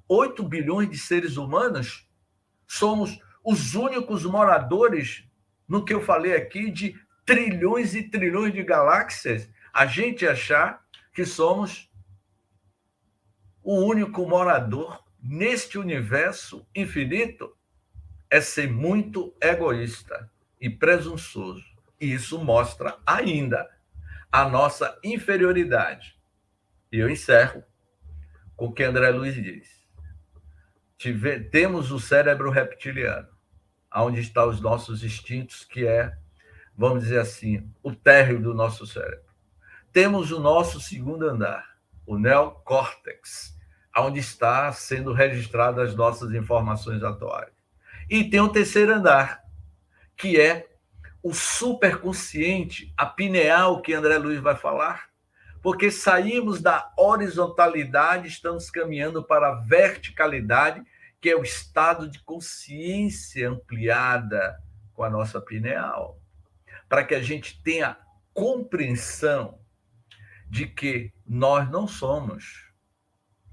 8 bilhões de seres humanos, somos os únicos moradores, no que eu falei aqui, de trilhões e trilhões de galáxias, a gente achar que somos o único morador neste universo infinito é ser muito egoísta e presunçoso. E isso mostra ainda a nossa inferioridade. E eu encerro com o que André Luiz diz. Temos o cérebro reptiliano, onde estão os nossos instintos, que é, vamos dizer assim, o térreo do nosso cérebro. Temos o nosso segundo andar, o neocórtex, onde está sendo registradas as nossas informações atuais. E tem o terceiro andar, que é o superconsciente, a pineal, que André Luiz vai falar, porque saímos da horizontalidade, estamos caminhando para a verticalidade, que é o estado de consciência ampliada com a nossa pineal, para que a gente tenha compreensão de que nós não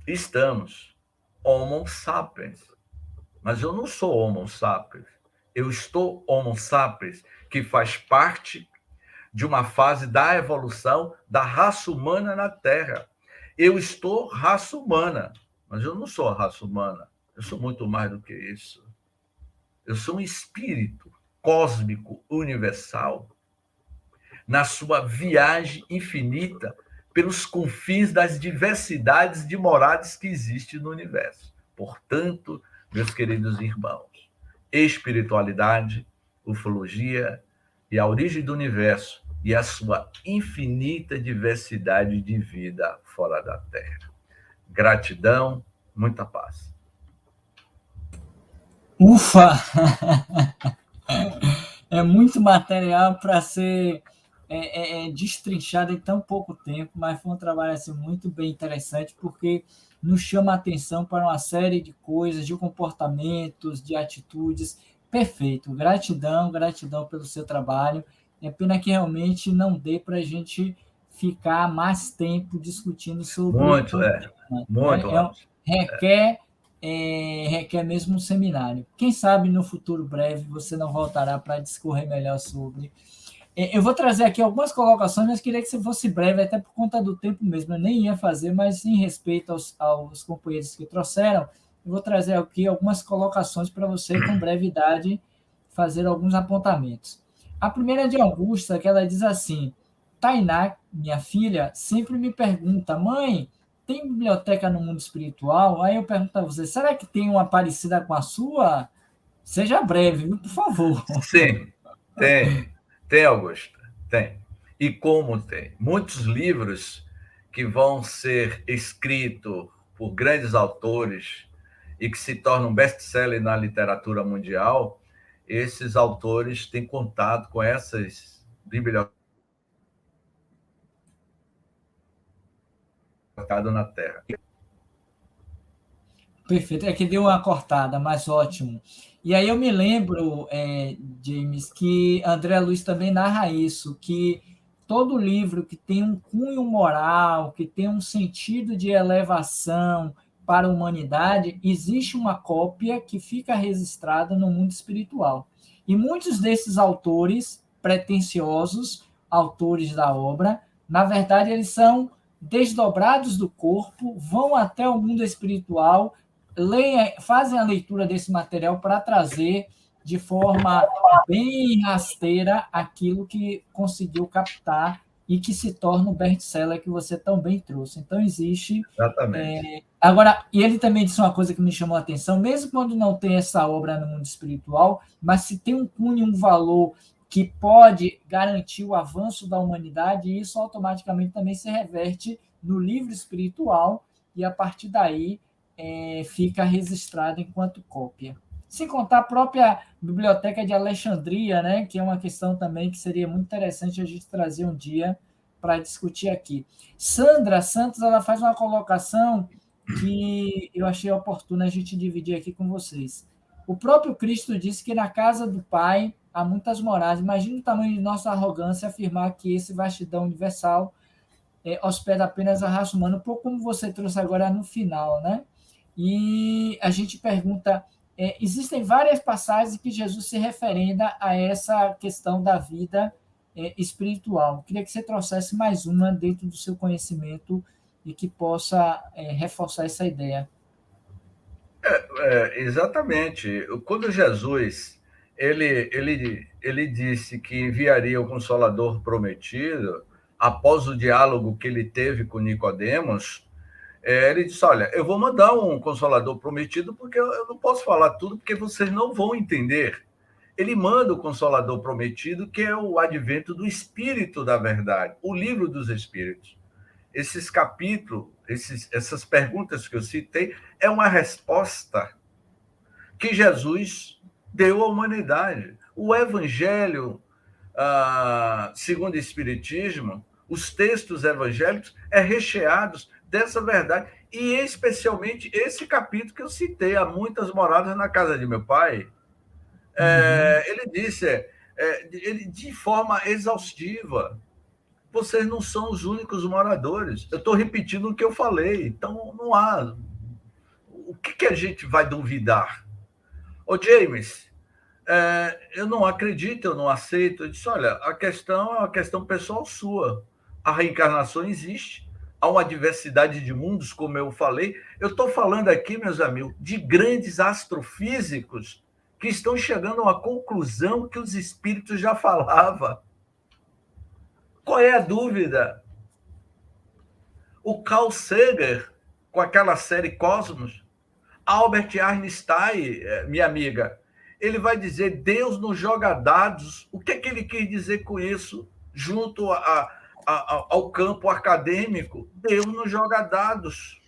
estamos Homo sapiens, mas eu não sou Homo sapiens, eu estou Homo sapiens, que faz parte de uma fase da evolução da raça humana na Terra. Eu estou raça humana, mas eu não sou a raça humana, eu sou muito mais do que isso. Eu sou um espírito cósmico universal na sua viagem infinita pelos confins das diversidades de moradas que existem no universo. Portanto, meus queridos irmãos, espiritualidade, ufologia e a origem do universo e a sua infinita diversidade de vida fora da Terra. Gratidão, muita paz. Ufa! É muito material para ser destrinchado em tão pouco tempo, mas foi um trabalho assim, muito bem interessante, porque nos chama a atenção para uma série de coisas, de comportamentos, de atitudes. Perfeito. Gratidão, gratidão pelo seu trabalho. É pena que realmente não dê para a gente ficar mais tempo discutindo sobre muito, muito, né? Requer mesmo um seminário. Quem sabe no futuro breve você não voltará para discorrer melhor sobre. Eu vou trazer aqui algumas colocações, mas queria que você fosse breve, até por conta do tempo mesmo. Eu nem ia fazer, mas em respeito aos companheiros que trouxeram, eu vou trazer aqui algumas colocações para você, com brevidade, fazer alguns apontamentos. A primeira é de Augusta, que ela diz assim: Tainá, minha filha, sempre me pergunta, mãe, tem biblioteca no mundo espiritual? Aí eu pergunto a você, será que tem uma parecida com a sua? Seja breve, viu, por favor. Sim, tem, Augusta, tem. E como tem? Muitos livros que vão ser escritos por grandes autores e que se tornam best-seller na literatura mundial, esses autores têm contato com essas bibliotecas na Terra. Perfeito, é que deu uma cortada, mas ótimo. E aí eu me lembro, James, que André Luiz também narra isso, que todo livro que tem um cunho moral, que tem um sentido de elevação para a humanidade, existe uma cópia que fica registrada no mundo espiritual. E muitos desses autores pretensiosos, autores da obra, na verdade, eles são desdobrados do corpo, vão até o mundo espiritual, fazem a leitura desse material para trazer de forma bem rasteira aquilo que conseguiu captar e que se torna o best-seller que você tão bem trouxe. Então, existe... Exatamente. Agora, e ele também disse uma coisa que me chamou a atenção, mesmo quando não tem essa obra no mundo espiritual, mas se tem um cunho, um valor que pode garantir o avanço da humanidade, isso automaticamente também se reverte no livro espiritual e, a partir daí, fica registrado enquanto cópia. sem contar a própria Biblioteca de Alexandria, né, que é uma questão também que seria muito interessante a gente trazer um dia para discutir aqui. Sandra Santos, ela faz uma colocação que eu achei oportuna a gente dividir aqui com vocês. O próprio Cristo disse que na casa do Pai há muitas moradas. Imagina o tamanho de nossa arrogância afirmar que esse vastidão universal hospeda apenas a raça humana, um pouco como você trouxe agora no final, né? E a gente pergunta, existem várias passagens que Jesus se referenda a essa questão da vida espiritual. Queria que você trouxesse mais uma dentro do seu conhecimento e que possa reforçar essa ideia. Exatamente. Quando Jesus ele disse que enviaria o Consolador prometido, após o diálogo que ele teve com Nicodemos, ele disse: olha, eu vou mandar um Consolador prometido porque eu não posso falar tudo porque vocês não vão entender. Ele manda o Consolador prometido, que é o advento do Espírito da Verdade, o livro dos Espíritos. Esses capítulos, essas perguntas que eu citei, é uma resposta que Jesus deu à humanidade. O Evangelho, segundo o Espiritismo, os textos evangélicos recheados dessa verdade, e especialmente esse capítulo que eu citei, há muitas moradas na casa de meu pai. Ele disse, ele, de forma exaustiva, vocês não são os únicos moradores. Eu estou repetindo o que eu falei, então não há. O que a gente vai duvidar? Ô, James, eu não acredito, eu não aceito. Eu disse: olha, a questão é uma questão pessoal sua. A reencarnação existe, há uma diversidade de mundos, como eu falei. Eu estou falando aqui, meus amigos, de grandes astrofísicos que estão chegando a uma conclusão que os espíritos já falavam. Qual é a dúvida? O Carl Sagan, com aquela série Cosmos, Albert Einstein, minha amiga, ele vai dizer: Deus nos joga dados. O que é que ele quis dizer com isso, junto ao campo acadêmico? Deus nos joga dados.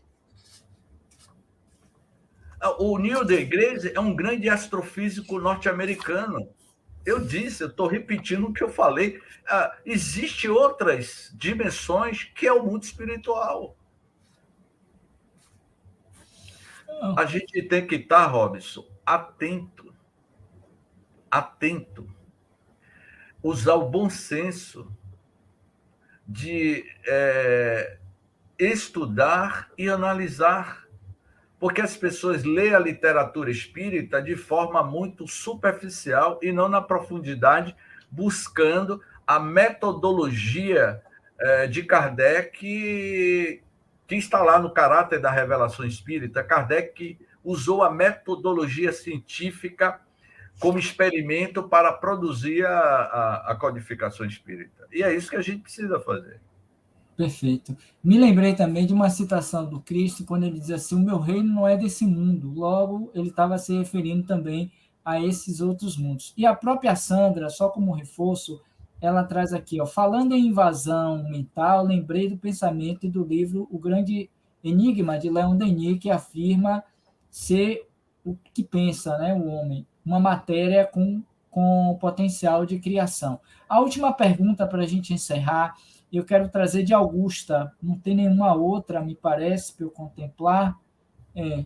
O Neil deGrasse é um grande astrofísico norte-americano. Eu disse, eu estou repetindo o que eu falei. Existem outras dimensões que é o mundo espiritual. A gente tem que estar, Robson, atento. Usar o bom senso de estudar e analisar. Porque as pessoas leem a literatura espírita de forma muito superficial e não na profundidade, buscando a metodologia de Kardec, que está lá no Caráter da Revelação Espírita. Kardec usou a metodologia científica como experimento para produzir a codificação espírita. E é isso que a gente precisa fazer. Perfeito. Me lembrei também de uma citação do Cristo, quando ele diz assim: o meu reino não é desse mundo. Logo, ele estava se referindo também a esses outros mundos. E a própria Sandra, só como reforço, ela traz aqui, ó, falando em invasão mental, lembrei do pensamento e do livro O Grande Enigma, de Leon Denis, que afirma ser o que pensa, né, o homem, uma matéria com potencial de criação. A última pergunta para a gente encerrar, eu quero trazer de Augusta, não tem nenhuma outra, me parece, para eu contemplar.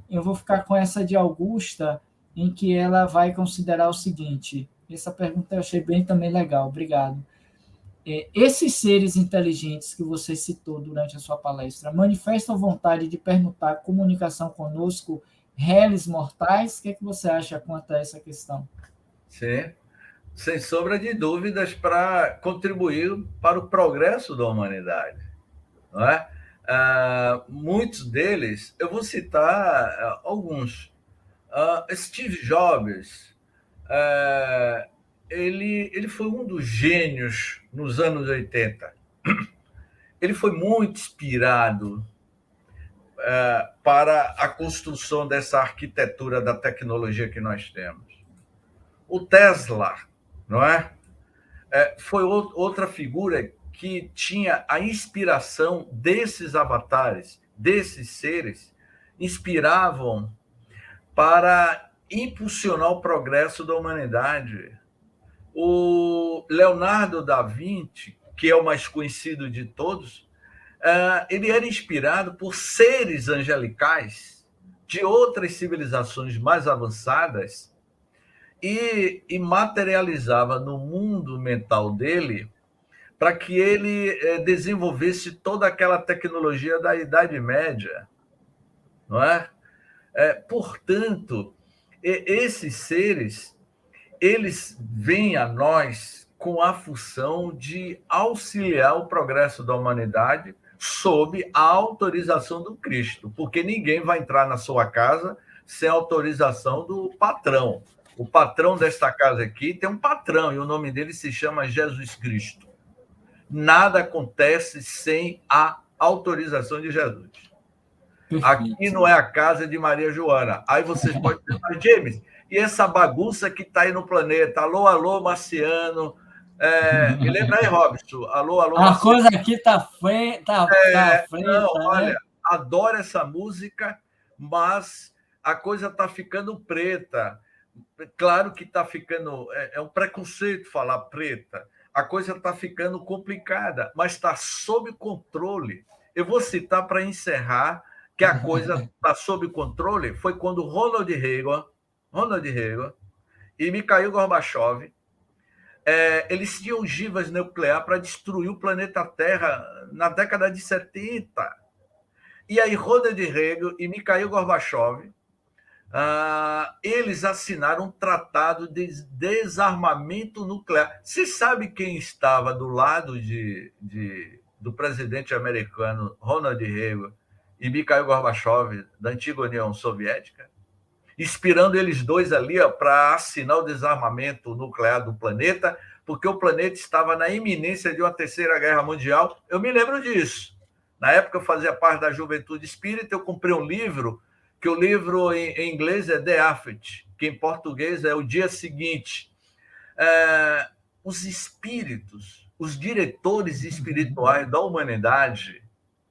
Eu vou ficar com essa de Augusta, em que ela vai considerar o seguinte: essa pergunta eu achei bem também legal, obrigado. Esses seres inteligentes que você citou durante a sua palestra manifestam vontade de permutar comunicação conosco, réis mortais? O que você acha quanto a essa questão? Sim, sem sombra de dúvidas, para contribuir para o progresso da humanidade. Não é? Muitos deles, eu vou citar alguns. Steve Jobs, ele foi um dos gênios nos anos 80. Ele foi muito inspirado para a construção dessa arquitetura da tecnologia que nós temos. O Tesla, não é? Foi outra figura que tinha a inspiração desses avatares, desses seres, inspiravam para impulsionar o progresso da humanidade. O Leonardo da Vinci, que é o mais conhecido de todos, ele era inspirado por seres angelicais de outras civilizações mais avançadas e materializava no mundo mental dele para que ele desenvolvesse toda aquela tecnologia da Idade Média, não é? Portanto, esses seres, eles vêm a nós com a função de auxiliar o progresso da humanidade sob a autorização do Cristo, porque ninguém vai entrar na sua casa sem autorização do patrão. O patrão desta casa aqui tem um patrão, e o nome dele se chama Jesus Cristo. Nada acontece sem a autorização de Jesus. Perfeito. Aqui não é a casa de Maria Joana. Aí vocês podem pensar, James, e essa bagunça que está aí no planeta? Alô, alô, Marciano. Me lembra aí, Robson? Alô, alô, Marciano. A coisa aqui está feia. Não, olha, adoro essa música, mas a coisa está ficando preta. Claro que está ficando... É um preconceito falar preta. A coisa está ficando complicada, mas está sob controle. Eu vou citar para encerrar que a coisa está sob controle foi quando Ronald Reagan e Mikhail Gorbachev, eles tinham ogivas nucleares para destruir o planeta Terra na década de 70. E aí Ronald Reagan e Mikhail Gorbachev, eles assinaram um tratado de desarmamento nuclear. Você sabe quem estava do lado do presidente americano Ronald Reagan e Mikhail Gorbachev, da antiga União Soviética, inspirando eles dois ali para assinar o desarmamento nuclear do planeta, porque o planeta estava na iminência de uma terceira guerra mundial. Eu me lembro disso. Na época eu fazia parte da Juventude Espírita, eu comprei um livro, que o livro em inglês é The After, que em português é O Dia Seguinte. Os espíritos, os diretores espirituais da humanidade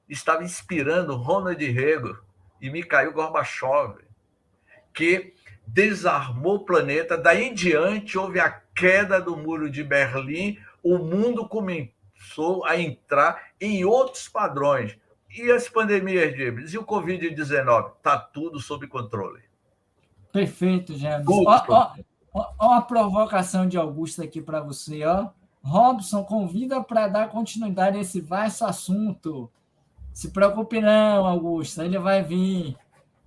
estavam inspirando Ronald Reagan e Mikhail Gorbachev, que desarmou o planeta. Daí em diante houve a queda do Muro de Berlim, o mundo começou a entrar em outros padrões. E as pandemias, James? E o Covid-19? Está tudo sob controle. Perfeito, James. Ó a provocação de Augusto aqui para você. Robson, convida para dar continuidade a esse vasto assunto. Se preocupe não, Augusto, ele vai vir.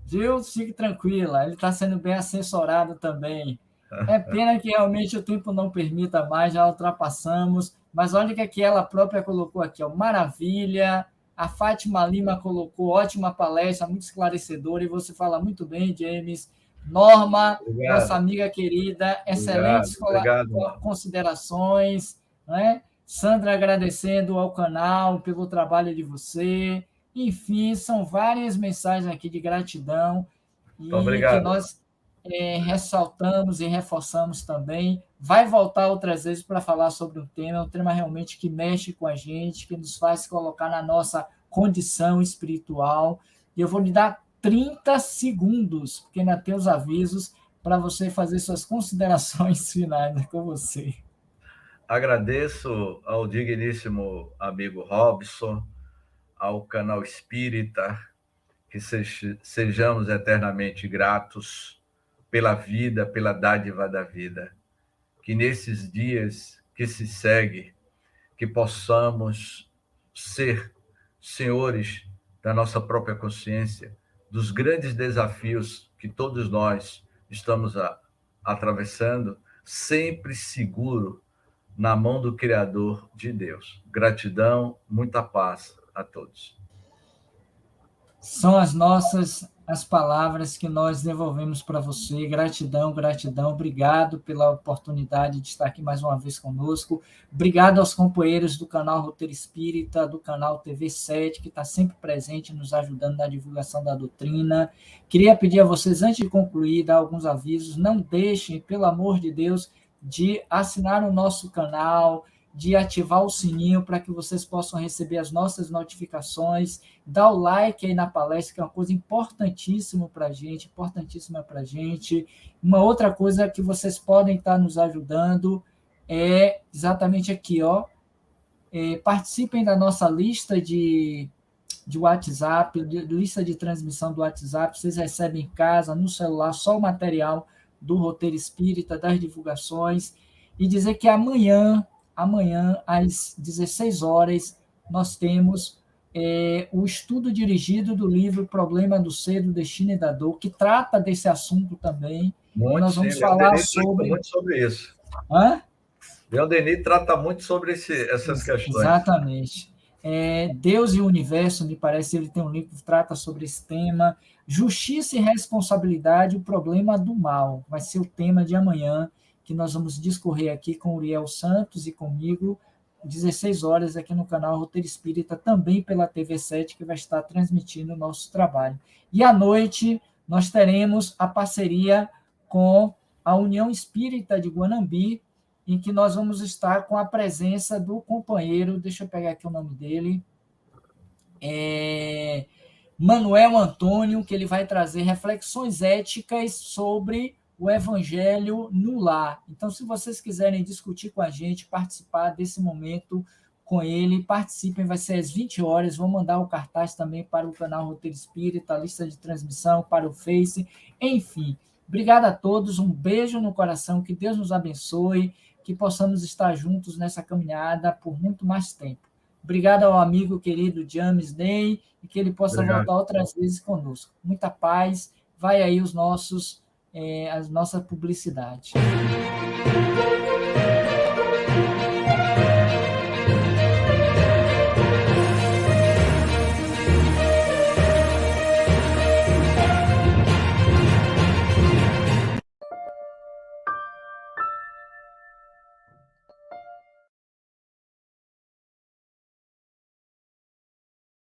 Viu? Fique tranquila, ele está sendo bem assessorado também. É pena que realmente o tempo não permita mais, já ultrapassamos. Mas olha que aqui ela própria colocou aqui, maravilha. A Fátima Lima colocou ótima palestra, muito esclarecedora, e você fala muito bem, James. Norma, obrigado. Nossa amiga querida, excelentes considerações, né? Sandra agradecendo ao canal pelo trabalho de você. Enfim, são várias mensagens aqui de gratidão e que nós ressaltamos e reforçamos também. Vai voltar outras vezes para falar sobre um tema realmente que mexe com a gente, que nos faz colocar na nossa condição espiritual. E eu vou lhe dar 30 segundos, porque ainda tem os avisos, para você fazer suas considerações finais com você. Agradeço ao digníssimo amigo Robson, ao canal Espírita, que sejamos eternamente gratos pela vida, pela dádiva da vida. Que nesses dias que se seguem, que possamos ser senhores da nossa própria consciência, dos grandes desafios que todos nós estamos atravessando, sempre seguro na mão do Criador de Deus. Gratidão, muita paz a todos. São as palavras que nós devolvemos para você. Gratidão, gratidão. Obrigado pela oportunidade de estar aqui mais uma vez conosco. Obrigado aos companheiros do canal Roteiro Espírita, do canal TV7, que está sempre presente, nos ajudando na divulgação da doutrina. Queria pedir a vocês, antes de concluir, dar alguns avisos. Não deixem, pelo amor de Deus, de assinar o nosso canal, de ativar o sininho para que vocês possam receber as nossas notificações, dar o like aí na palestra, que é uma coisa importantíssima para a gente, Uma outra coisa que vocês podem estar nos ajudando é exatamente aqui, ó, participem da nossa lista de WhatsApp, lista de transmissão do WhatsApp, vocês recebem em casa, no celular, só o material do Roteiro Espírita, das divulgações, e dizer que amanhã, às 16 horas, nós temos o estudo dirigido do livro Problema do Ser, do Destino e da Dor, que trata desse assunto também. Nós vamos falar sobre... muito sobre isso. Hã? Leon Denis trata muito sobre essas questões. Exatamente. Deus e o Universo, me parece, ele tem um livro que trata sobre esse tema. Justiça e Responsabilidade, o Problema do Mal. Vai ser o tema de amanhã, que nós vamos discorrer aqui com o Uriel Santos e comigo, 16 horas, aqui no canal Roteiro Espírita, também pela TV7, que vai estar transmitindo o nosso trabalho. E à noite, nós teremos a parceria com a União Espírita de Guanambi, em que nós vamos estar com a presença do companheiro, deixa eu pegar aqui o nome dele, Manuel Antônio, que ele vai trazer reflexões éticas sobre o Evangelho no lar. Então, se vocês quiserem discutir com a gente, participar desse momento com ele, participem, vai ser às 20 horas, vou mandar o cartaz também para o canal Roteiro Espírita, a lista de transmissão, para o Face, enfim. Obrigado a todos, um beijo no coração, que Deus nos abençoe, que possamos estar juntos nessa caminhada por muito mais tempo. Obrigado ao amigo querido James Day, e que ele possa voltar outras vezes conosco. Muita paz, vai aí a nossa publicidade.